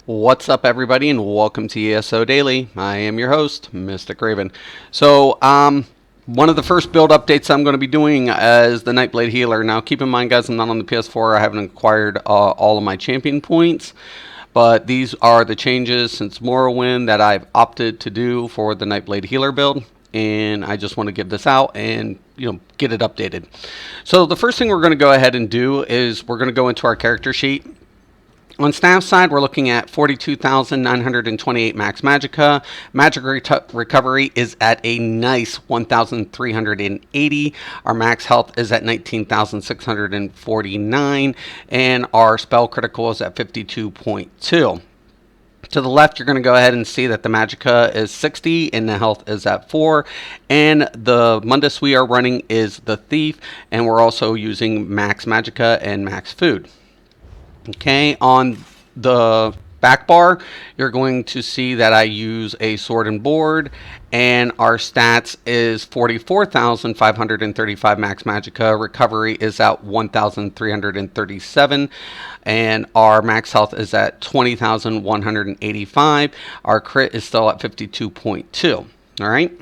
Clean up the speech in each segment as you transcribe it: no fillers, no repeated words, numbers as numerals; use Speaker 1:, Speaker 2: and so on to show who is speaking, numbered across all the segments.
Speaker 1: What's up, everybody, and welcome to ESO Daily. I am your host, Mystic Raven. One of the first build updates I'm going to be doing is the NightBlade healer. Now, keep in mind, guys, I'm not on the PS4. I haven't acquired all of my champion points, but these are the changes since Morrowind that I've opted to do for the NightBlade healer build, and I just want to give this out and get it updated. So the first thing we're going to go ahead and do is we're going to go into our character sheet. On staff side, we're looking at 42,928 max magicka. Magic recovery is at a nice 1,380. Our max health is at 19,649, and our spell critical is at 52.2. To the left, you're going to go ahead and see that the magicka is 60 and the health is at 4. And the Mundus we are running is the Thief, and we're also using max magicka and max food. Okay, on the back bar, you're going to see that I use a sword and board, and our stats is 44,535 max magicka. Recovery is at 1,337, and our max health is at 20,185. Our crit is still at 52.2. All right.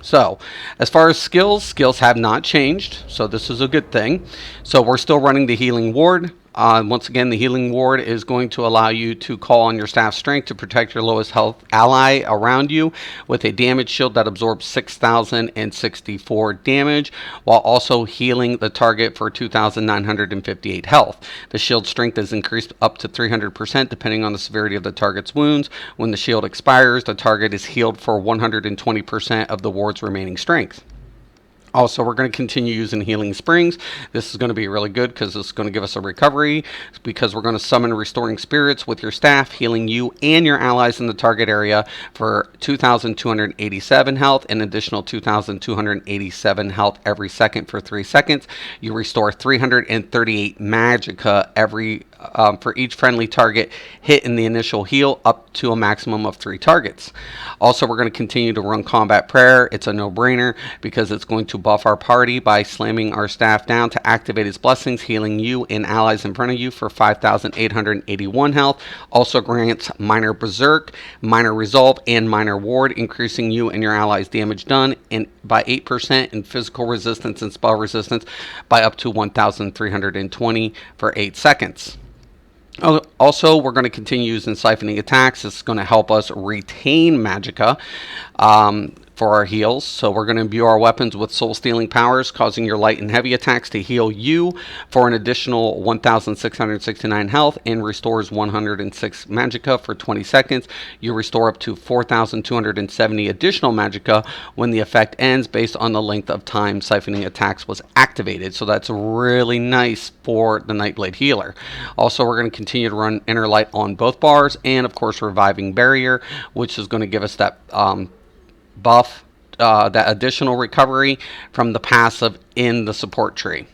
Speaker 1: So, as far as skills have not changed, so this is a good thing. So we're still running the healing ward. Once again, the healing ward is going to allow you to call on your staff strength to protect your lowest health ally around you with a damage shield that absorbs 6,064 damage, while also healing the target for 2,958 health. The shield strength is increased up to 300% depending on the severity of the target's wounds. When the shield expires, the target is healed for 120% of the ward's remaining strength. Also, we're going to continue using Healing Springs. This is going to be really good because it's going to give us a recovery, because we're going to summon Restoring Spirits with your staff, healing you and your allies in the target area for 2,287 health, an additional 2,287 health every second for 3 seconds. You restore 338 magicka for each friendly target hit in the initial heal, up to a maximum of 3 targets. Also, we're going to continue to run Combat Prayer. It's a no-brainer because it's going to buff our party by slamming our staff down to activate its blessings, healing you and allies in front of you for 5,881 health. Also grants Minor Berserk, Minor Resolve, and Minor Ward, increasing you and your allies' damage done by 8%, and physical resistance and spell resistance by up to 1,320 for 8 seconds. Also, we're going to continue using siphoning attacks. This is going to help us retain magicka for our heals. So we're going to imbue our weapons with soul-stealing powers, causing your light and heavy attacks to heal you for an additional 1,669 health, and restores 106 magicka for 20 seconds. You restore up to 4,270 additional magicka when the effect ends, based on the length of time siphoning attacks was activated. So that's really nice for the NightBlade healer. Also, we're going to continue to run Inner Light on both bars, and of course Reviving Barrier, which is going to give us that buff, that additional recovery from the passive in the support tree.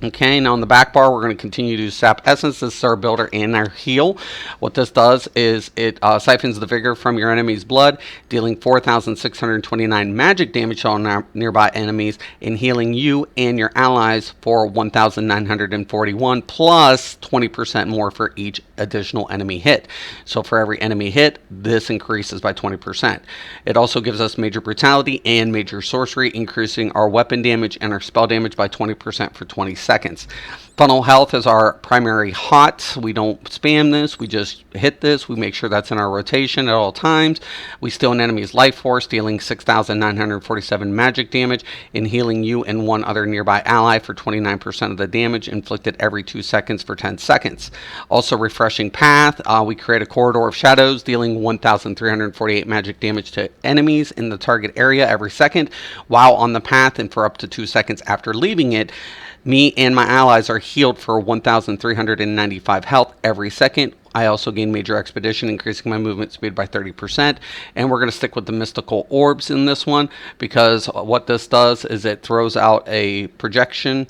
Speaker 1: Okay, now on the back bar, we're going to continue to use Sap Essence. This is our builder and our heal. What this does is it siphons the vigor from your enemy's blood, dealing 4,629 magic damage on nearby enemies, and healing you and your allies for 1,941, plus 20% more for each additional enemy hit. So for every enemy hit, this increases by 20%. It also gives us Major Brutality and Major Sorcery, increasing our weapon damage and our spell damage by 20% for 20 seconds. Funnel Health is our primary hot. We don't spam this. We just hit this. We make sure that's in our rotation at all times. We steal an enemy's life force, dealing 6,947 magic damage, and healing you and one other nearby ally for 29% of the damage inflicted every 2 seconds for 10 seconds. Also, Refreshing Path. We create a corridor of shadows, dealing 1,348 magic damage to enemies in the target area every second while on the path, and for up to 2 seconds after leaving it. Me and my allies are healed for 1,395 health every second. I also gain Major Expedition, increasing my movement speed by 30%. And we're going to stick with the Mystical Orbs in this one, because what this does is it throws out a projection,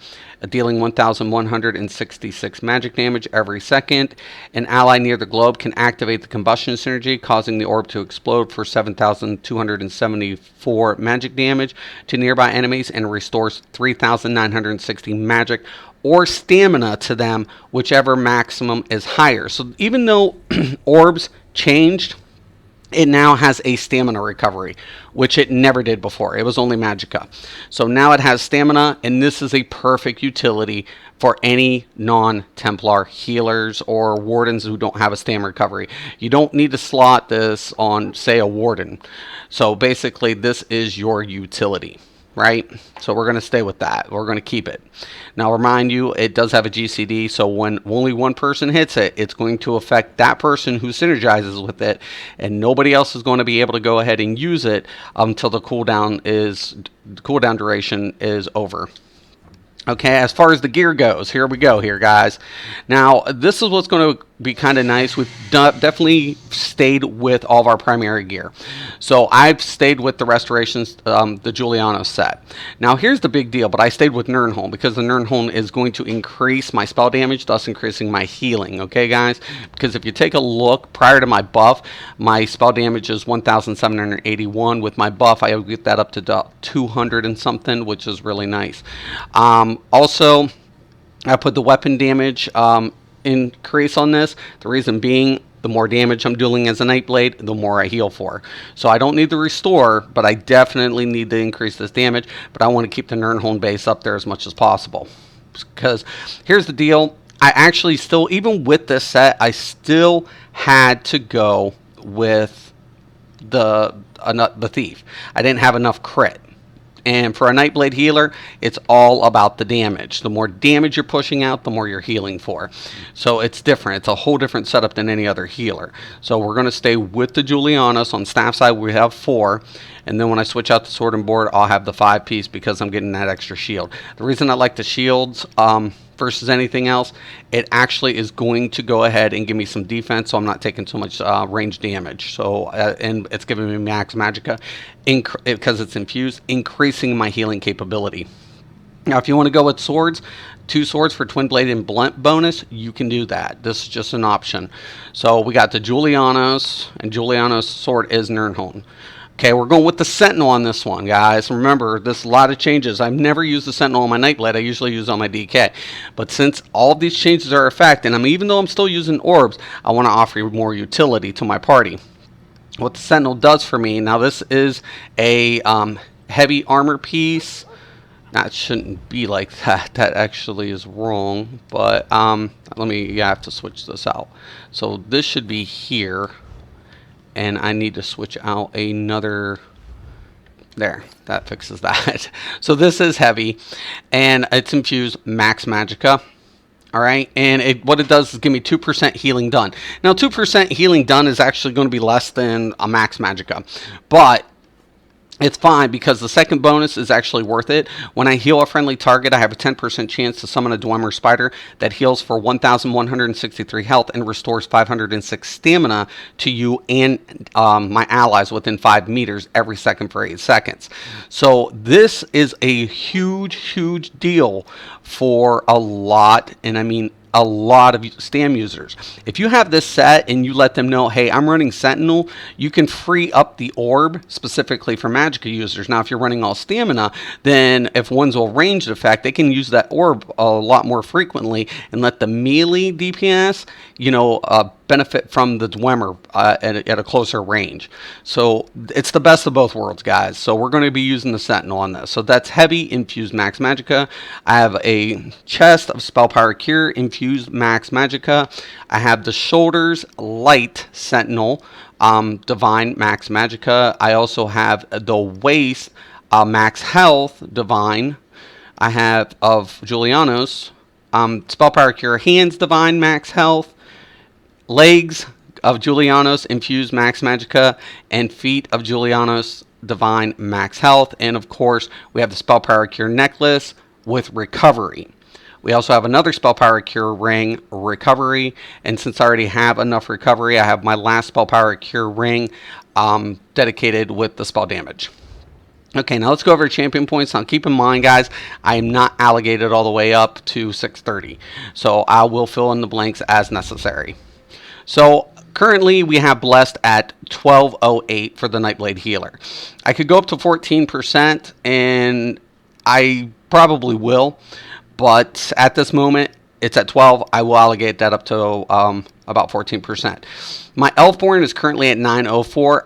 Speaker 1: dealing 1,166 magic damage every second. An ally near the globe can activate the combustion synergy, causing the orb to explode for 7,274 magic damage to nearby enemies, and restores 3,960 magic or stamina to them, whichever maximum is higher. So even though orbs changed, it now has a stamina recovery, which it never did before. It was only magicka. So now it has stamina, and this is a perfect utility for any non-Templar healers or wardens who don't have a stamina recovery. You don't need to slot this on, say, a warden. So basically, this is your utility, right? So we're going to stay with that. We're going to keep it. Now, remind you, it does have a GCD, so when only one person hits it, it's going to affect that person who synergizes with it, and nobody else is going to be able to go ahead and use it until the cooldown duration is over. Okay, as far as the gear goes, here we go here, guys. Now, this is what's going to be kind of nice. We've definitely stayed with all of our primary gear. So I've stayed with the restorations, the Juliano set. Now, here's the big deal, but I stayed with Nirnholm because the Nirnholm is going to increase my spell damage, thus increasing my healing, okay, guys? Because if you take a look, prior to my buff, my spell damage is 1,781. With my buff, I get that up to 200 and something, which is really nice. Also, I put the weapon damage increase on this. The reason being, the more damage I'm dealing as a NightBlade, the more I heal for. So I don't need the restore, but I definitely need to increase this damage. But I want to keep the Nirnholm base up there as much as possible. Because here's the deal. I actually still, even with this set, I still had to go with the Thief. I didn't have enough crit. And for a NightBlade healer, it's all about the damage. The more damage you're pushing out, the more you're healing for. So it's different. It's a whole different setup than any other healer. So we're going to stay with the Julianos. On staff side, we have 4. And then when I switch out the sword and board, I'll have the 5-piece because I'm getting that extra shield. The reason I like the shields versus anything else, it actually is going to go ahead and give me some defense, so I'm not taking so much range damage. So and it's giving me max magicka because it's infused, increasing my healing capability. Now, if you want to go with swords, 2 swords for twin blade and blunt bonus, you can do that. This is just an option. So we got the Julianos, and Julianos' sword is Nirnholm. Okay, we're going with the Sentinel on this one, guys. Remember, there's a lot of changes. I've never used the Sentinel on my NightBlade. I usually use it on my DK. But since all of these changes are effective, and even though I'm still using orbs, I want to offer more utility to my party. What the Sentinel does for me, now this is a heavy armor piece. That shouldn't be like that. That actually is wrong. But I have to switch this out. So this should be here. And I need to switch out another. There, that fixes that. So this is heavy, and it's infused max magicka. All right, and what it does is give me 2% healing done. Now, 2% healing done is actually going to be less than a max magicka, but it's fine because the second bonus is actually worth it. When I heal a friendly target, I have a 10% chance to summon a Dwemer Spider that heals for 1,163 health and restores 506 stamina to you and my allies within 5 meters every second for 8 seconds. So this is a huge, huge deal for a lot, and I mean a lot of STAM users. If you have this set and you let them know, hey, I'm running Sentinel, you can free up the orb specifically for magicka users. Now, if you're running all stamina, then if one's a ranged effect, they can use that orb a lot more frequently and let the melee DPS, benefit from the Dwemer at a closer range. So it's the best of both worlds, guys. So we're going to be using the Sentinel on this. So that's heavy infused max magicka. I have a chest of spell power cure infused max magicka. I have the shoulders light Sentinel divine max magicka. I also have the waist max health divine. I have of Julianos spell power cure hands divine max health. Legs of Julianos infused max magicka, and feet of Julianos divine max health. And of course, we have the spell power cure necklace with recovery. We also have another spell power cure ring recovery, and since I already have enough recovery, I have my last spell power cure ring dedicated with the spell damage. Okay, now let's go over champion points. Now keep in mind, guys, I am not allocated all the way up to 630, so I will fill in the blanks as necessary. So currently we have blessed at 1208 for the NightBlade healer. I could go up to 14%, and I probably will, But at this moment, it's at 12. I will allocate that up to about 14%. My Elfborn is currently at 904.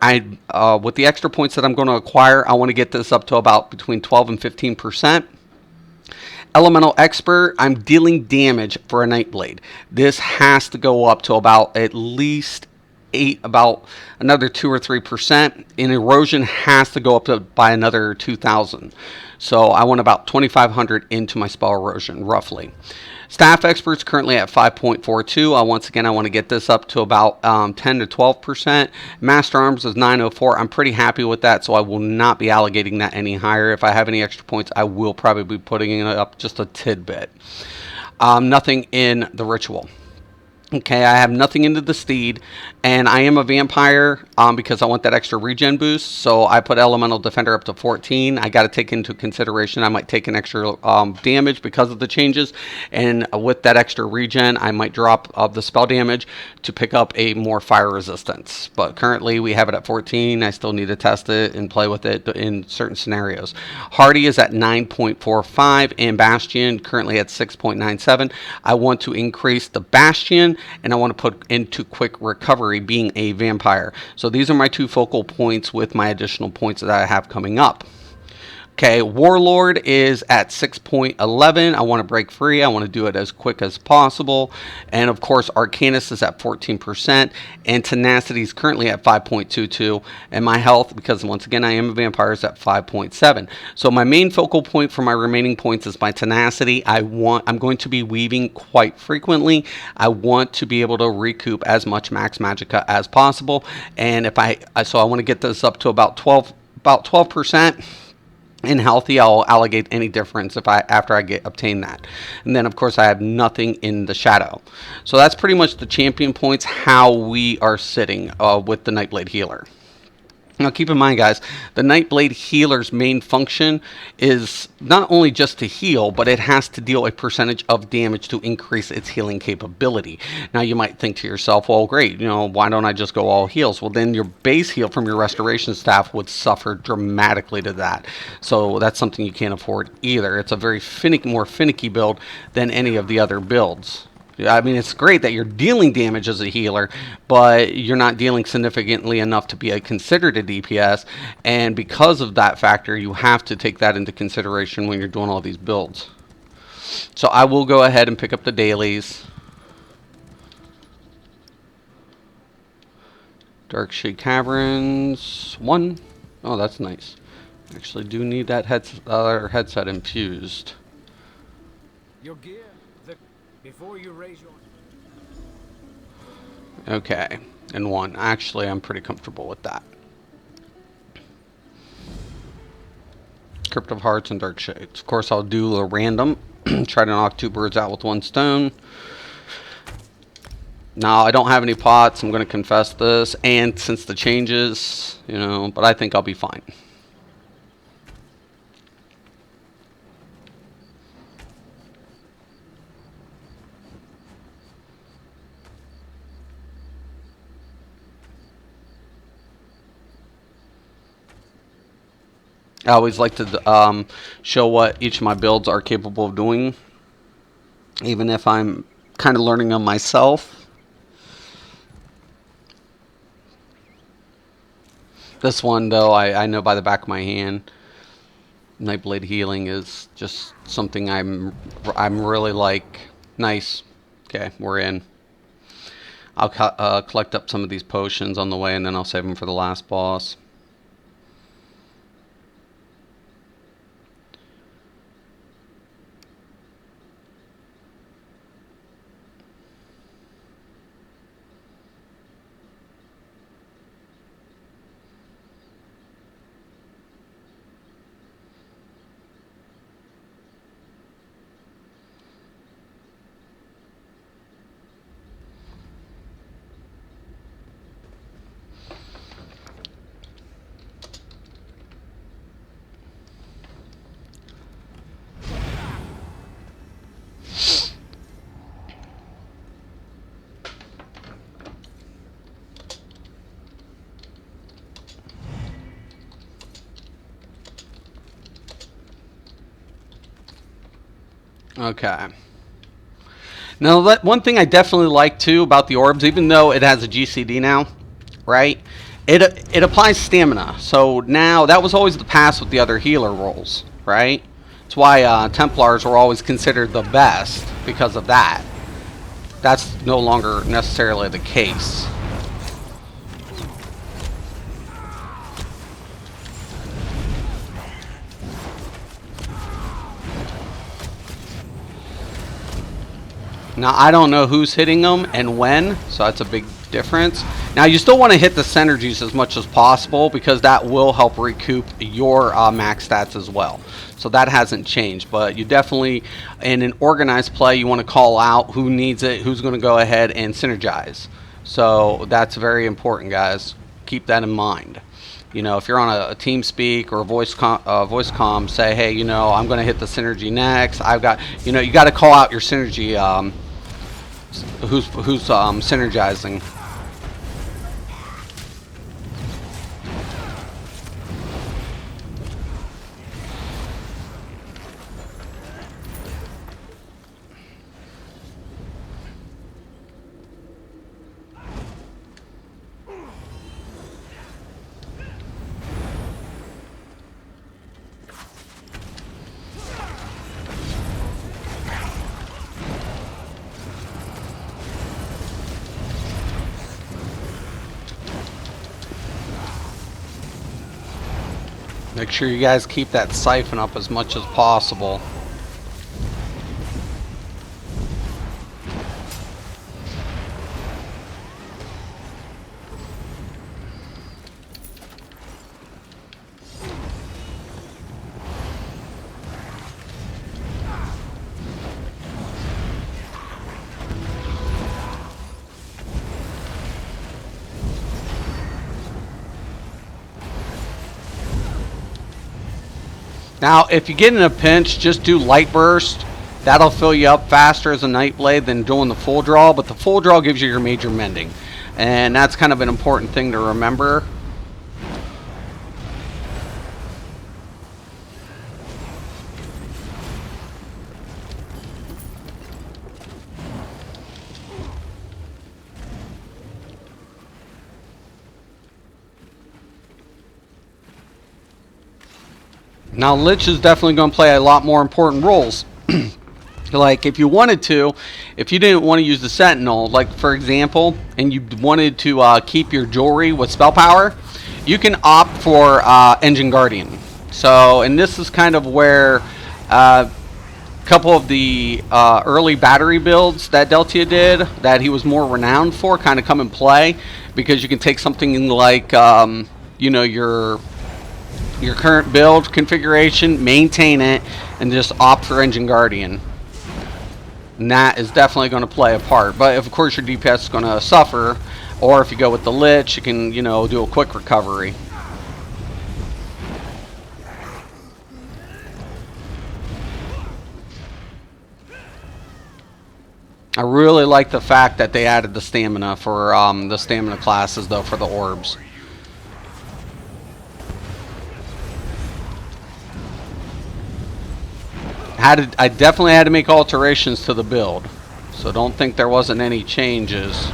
Speaker 1: With the extra points that I'm going to acquire, I want to get this up to about between 12 and 15%. Elemental Expert, I'm dealing damage for a Nightblade. This has to go up to about at least about another 2 or 3%. And erosion has to go up to by another 2,000. So I want about 2,500 into my spell erosion, roughly. Staff Expert's currently at 5.42. Once again, I want to get this up to about 10 to 12%. Master Arms is 904. I'm pretty happy with that, so I will not be allocating that any higher. If I have any extra points, I will probably be putting it up just a tidbit. Nothing in the Ritual. Okay, I have nothing into the Steed, and I am a vampire because I want that extra regen boost, so I put Elemental Defender up to 14. I got to take into consideration I might take an extra damage because of the changes, and with that extra regen, I might drop the spell damage to pick up a more fire resistance. But currently, we have it at 14. I still need to test it and play with it in certain scenarios. Hardy is at 9.45, and Bastion currently at 6.97. I want to increase the Bastion, and I want to put into quick recovery being a vampire. So these are my two focal points with my additional points that I have coming up. Okay, Warlord is at 6.11. I want to break free. I want to do it as quick as possible. And of course, Arcanist is at 14%. And Tenacity is currently at 5.22. And my health, because once again, I am a vampire, is at 5.7. So my main focal point for my remaining points is my Tenacity. I'm going to be weaving quite frequently. I want to be able to recoup as much max magicka as possible. And so I want to get this up to about 12%. And healthy, I'll allocate any difference after I obtain that. And then of course I have nothing in the shadow. So that's pretty much the champion points, how we are sitting with the Nightblade healer. Now keep in mind, guys, the Nightblade healer's main function is not only just to heal, but it has to deal a percentage of damage to increase its healing capability. Now you might think to yourself, well, great, why don't I just go all heals? Well, then your base heal from your restoration staff would suffer dramatically to that. So that's something you can't afford either. It's a very more finicky build than any of the other builds. I mean, it's great that you're dealing damage as a healer, but you're not dealing significantly enough to be considered a DPS. And because of that factor, you have to take that into consideration when you're doing all these builds. So I will go ahead and pick up the dailies. Darkshade Caverns 1. Oh, that's nice. Actually do need that headset infused.
Speaker 2: Your gear. Before you raise your...
Speaker 1: Okay, and 1. Actually, I'm pretty comfortable with that. Crypt of Hearts and Dark Shades. Of course, I'll do a random. Try to knock 2 birds out with 1 stone. Now, I don't have any pots. I'm going to confess this. And since the changes, but I think I'll be fine. I always like to show what each of my builds are capable of doing, even if I'm kind of learning them myself. This one, though, I know by the back of my hand, Nightblade healing is just something I'm really like. Nice. Okay, we're in. I'll collect up some of these potions on the way, and then I'll save them for the last boss. Okay. Now, one thing I definitely like too about the orbs, even though it has a GCD now, right? It applies stamina. So now that was always the past with the other healer roles, right? That's why Templars were always considered the best because of that. That's no longer necessarily the case. Now, I don't know who's hitting them and when, so that's a big difference. Now, you still want to hit the synergies as much as possible because that will help recoup your max stats as well. So that hasn't changed, but you definitely, in an organized play, you want to call out who needs it, who's going to go ahead and synergize. So that's very important, guys. Keep that in mind. You know, if you're on a team speak or a voice comm, say, hey, you know, I'm going to hit the synergy next. I've got, you know, you got to call out your synergy. Who's synergizing. Make sure you guys keep that siphon up as much as possible. Now, if you get in a pinch, just do light burst. That'll fill you up faster as a NightBlade than doing the full draw, but the full draw gives you your major mending. And that's kind of an important thing to remember. Now, Lich is definitely going to play a lot more important roles. Like, if you wanted to, if you didn't want to use the Sentinel, like, for example, and you wanted to keep your jewelry with spell power, you can opt for Engine Guardian. So, and this is kind of where a couple of the early battery builds that Deltia did, that he was more renowned for, kind of come in play, because you can take something like, you know, your current build configuration, maintain it, and just opt for Engine Guardian. And that is definitely going to play a part. But of course your DPS is going to suffer, or if you go with the Lich, you can, you know, do a quick recovery. I really like the fact that they added the stamina for the stamina classes, though, for the orbs. I definitely had to make alterations to the build, so don't think there wasn't any changes.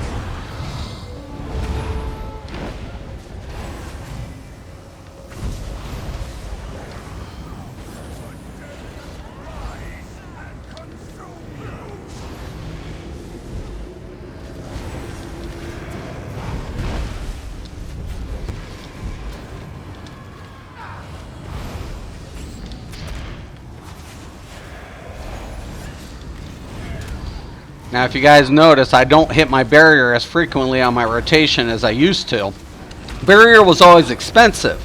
Speaker 1: Now, if you guys notice, I don't hit my barrier as frequently on my rotation as I used to. Barrier was always expensive,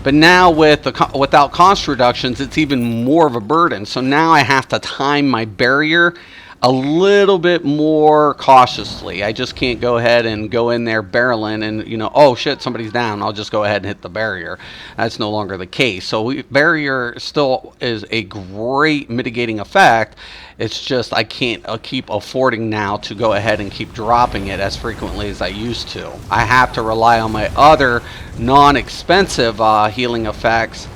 Speaker 1: but now with without cost reductions, it's even more of a burden. So now I have to time my barrier a little bit more cautiously. I just can't go ahead and go in there barreling and, you know, oh shit, somebody's down, I'll just go ahead and hit the barrier. That's no longer the case. So barrier still is a great mitigating effect. It's just I can't keep affording now to go ahead and keep dropping it as frequently as I used to. I have to rely on my other non-expensive healing effects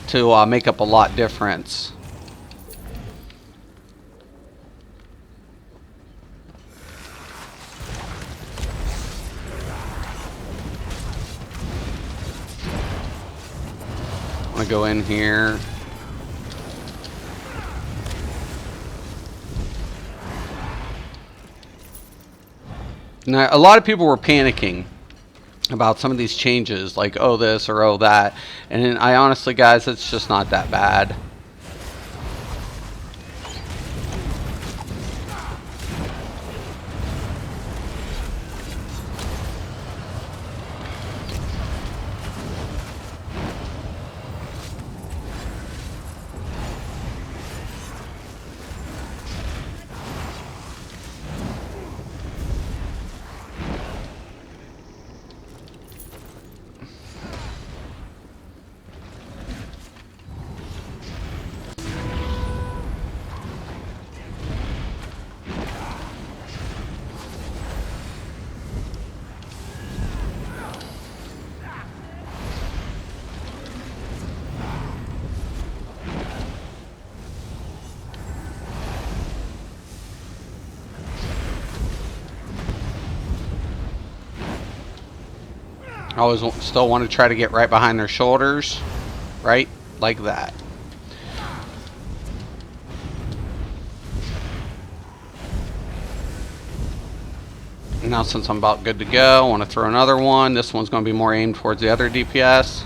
Speaker 1: to make up a lot difference. want to go in here. Now, a lot of people were panicking about some of these changes, like, oh this or oh that. And I honestly, guys, it's just not that bad. I always still want to try to get right behind their shoulders, right? Like that. Now since I'm about good to go, I want to throw another one. This one's going to be more aimed towards the other DPS.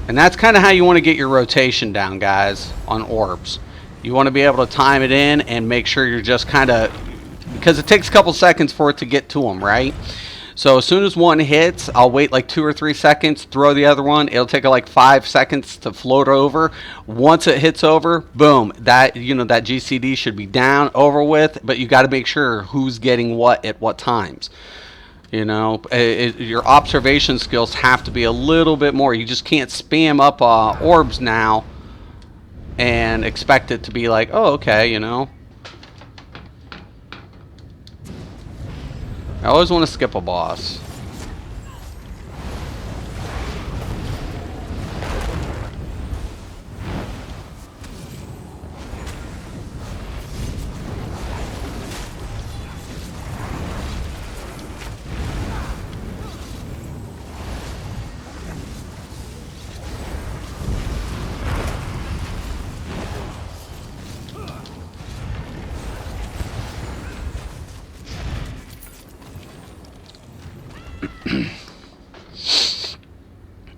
Speaker 1: And that's kind of how you want to get your rotation down, guys, on orbs. You want to be able to time it in and make sure you're just kind of... because it takes a couple seconds for it to get to them, right? So as soon as one hits, I'll wait like 2 or 3 seconds, throw the other one. It'll take like 5 seconds to float over. Once it hits over, boom, that, you know, that GCD should be down, over with, but you got to make sure who's getting what at what times. You know, your observation skills have to be a little bit more. You just can't spam up orbs now and expect it to be like, oh, okay, you know. I always want to skip a boss.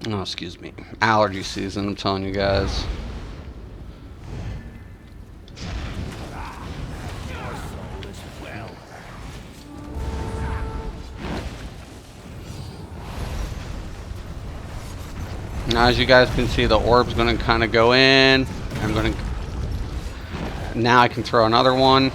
Speaker 1: Oh, excuse me. Allergy season, I'm telling you guys. Now, as you guys can see, the orb's going to kind of go in. I'm going to... now I can throw another one.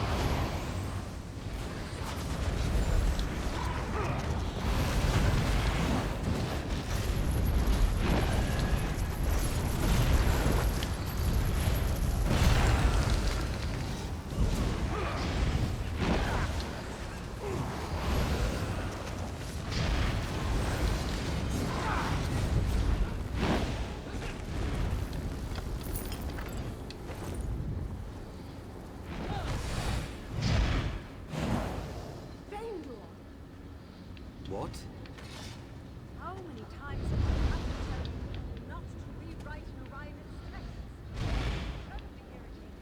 Speaker 2: What?
Speaker 3: How many times have I had to tell you not to rewrite Orion's texts? Incredibly irritating.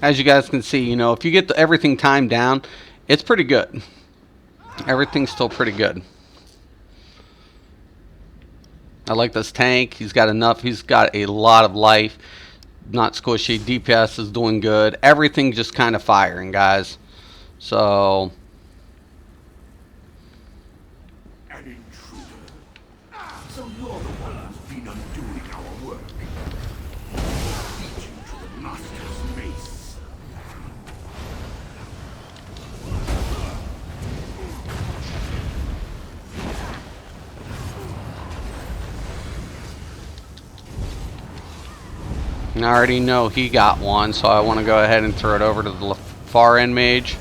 Speaker 1: as you guys can see, you know, if you get everything timed down, it's pretty good. Everything's still pretty good. I like this tank. He's got enough. He's got a lot of life. Not squishy. DPS is doing good. Everything just kind of firing, guys. So...
Speaker 4: An intruder. So you're the one who's been undoing our work. Lead you to the Master's mace.
Speaker 1: I already know he got one, so I want to go ahead and throw it over to the far end mage.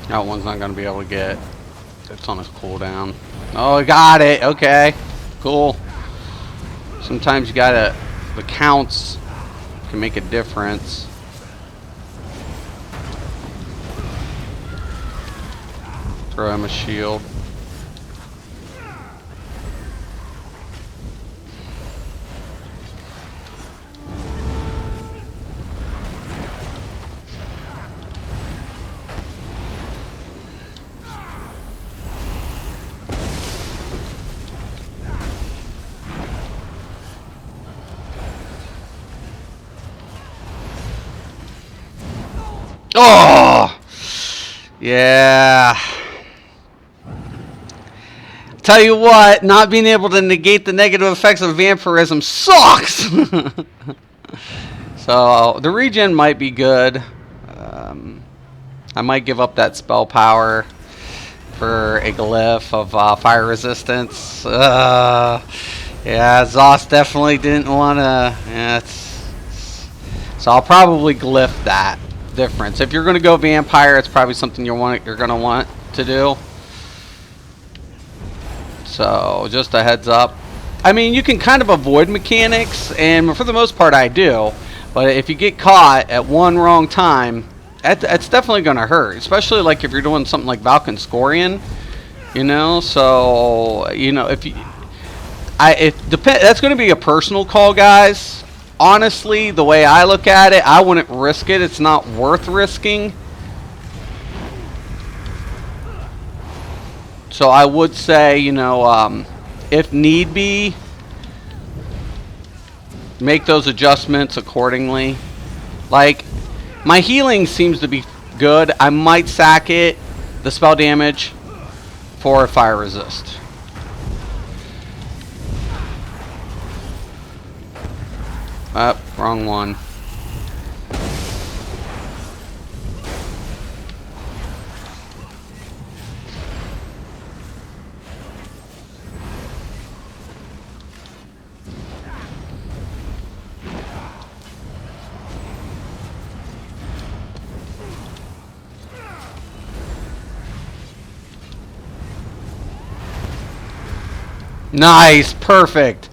Speaker 1: That one's not going to be able to get. It's on his cooldown. Oh, I got it. Okay. Cool. Sometimes you gotta. The counts can make a difference. Throw him a shield. Oh! Yeah. Tell you what, not being able to negate the negative effects of vampirism sucks! So, the regen might be good. I might give up that spell power for a glyph of fire resistance. Yeah, Zoss definitely didn't want to... Yeah, so I'll probably glyph that difference. If you're going to go vampire, it's probably something you're going to want to do. So just a heads up. I mean, you can kind of avoid mechanics, and for the most part I do, but if you get caught at one wrong time, it's definitely going to hurt, especially like if you're doing something like Valken Scorian, you know. So you know, if you that's going to be a personal call, guys. Honestly, the way I look at it, I wouldn't risk it. It's not worth risking. So I would say, you know, if need be, make those adjustments accordingly. Like, my healing seems to be good. I might sack it, the spell damage, for a fire resist. Wrong one. Nice, perfect.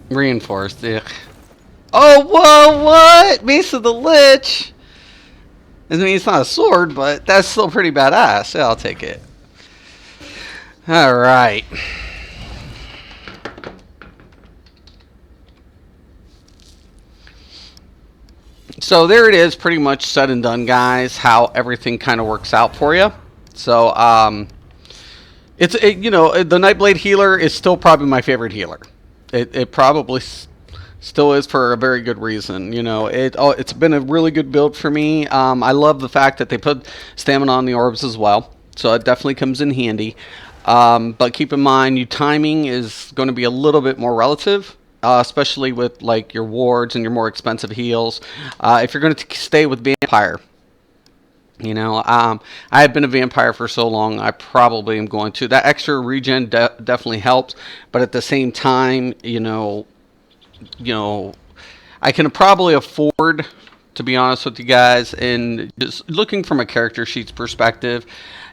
Speaker 1: Reinforced. Ugh. Oh, whoa, what? Mace of the Lich. I mean, it's not a sword, but that's still pretty badass. Yeah, I'll take it. All right. So there it is, pretty much said and done, guys, how everything kind of works out for you. So, you know, the NightBlade healer is still probably my favorite healer. It probably still is for a very good reason. You know, it's been a really good build for me. I love the fact that they put stamina on the orbs as well, so it definitely comes in handy. But keep in mind, your timing is going to be a little bit more relative especially with like your wards and your more expensive heals. If you're going to stay with vampire, you know, I have been a vampire for so long. I probably am going to. That extra regen definitely helps, but at the same time, you know, I can probably afford, to be honest with you guys, and just looking from a character sheets perspective,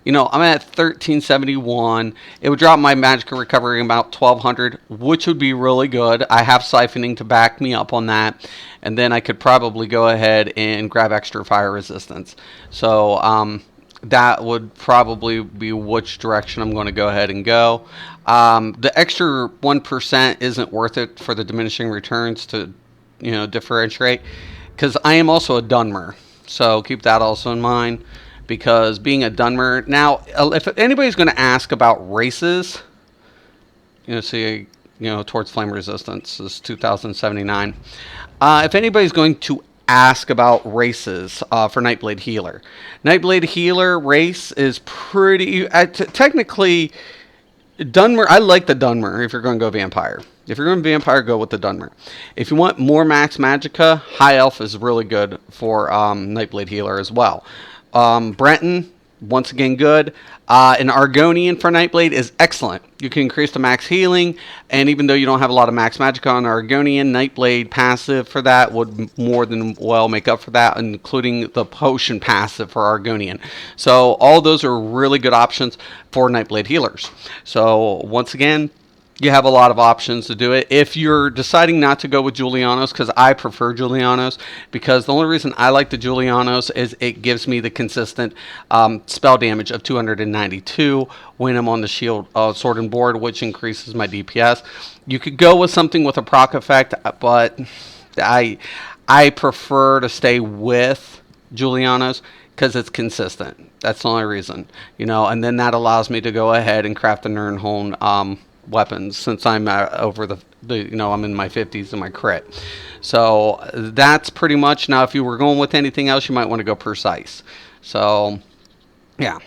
Speaker 1: I'm at 1371. It would drop my magic recovery about 1200, which would be really good. I have siphoning to back me up on that, and then I could probably go ahead and grab extra fire resistance. So that would probably be which direction I'm going to go ahead and go. The extra 1% isn't worth it for the diminishing returns to, differentiate, because I am also a Dunmer. So keep that also in mind, because being a Dunmer. Now, if anybody's going to ask about races, towards flame resistance is 2079. If anybody's going to ask about races for NightBlade Healer, NightBlade Healer race is pretty technically Dunmer. I like the Dunmer if you're going to go Vampire. If you're going Vampire, go with the Dunmer. If you want more max magicka, High Elf is really good for NightBlade Healer as well. Breton, once again, good. An Argonian for Nightblade is excellent. You can increase the max healing, and even though you don't have a lot of max magicka on Argonian, Nightblade passive for that would more than well make up for that, including the potion passive for Argonian. So all those are really good options for Nightblade healers. So once again, you have a lot of options to do it. If you're deciding not to go with Julianos, because I prefer Julianos, because the only reason I like the Julianos is it gives me the consistent spell damage of 292 when I'm on the shield sword and board, which increases my DPS. You could go with something with a proc effect, but I prefer to stay with Julianos because it's consistent. That's the only reason, and then that allows me to go ahead and craft the Nirnholm weapons, since I'm over the I'm in my 50s in my crit. So that's pretty much. Now if you were going with anything else, you might want to go precise. So yeah,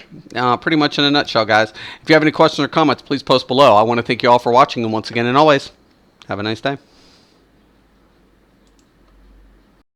Speaker 1: pretty much in a nutshell, guys. If you have any questions or comments, please post below. I want to thank you all for watching, and once again and always, have a nice day.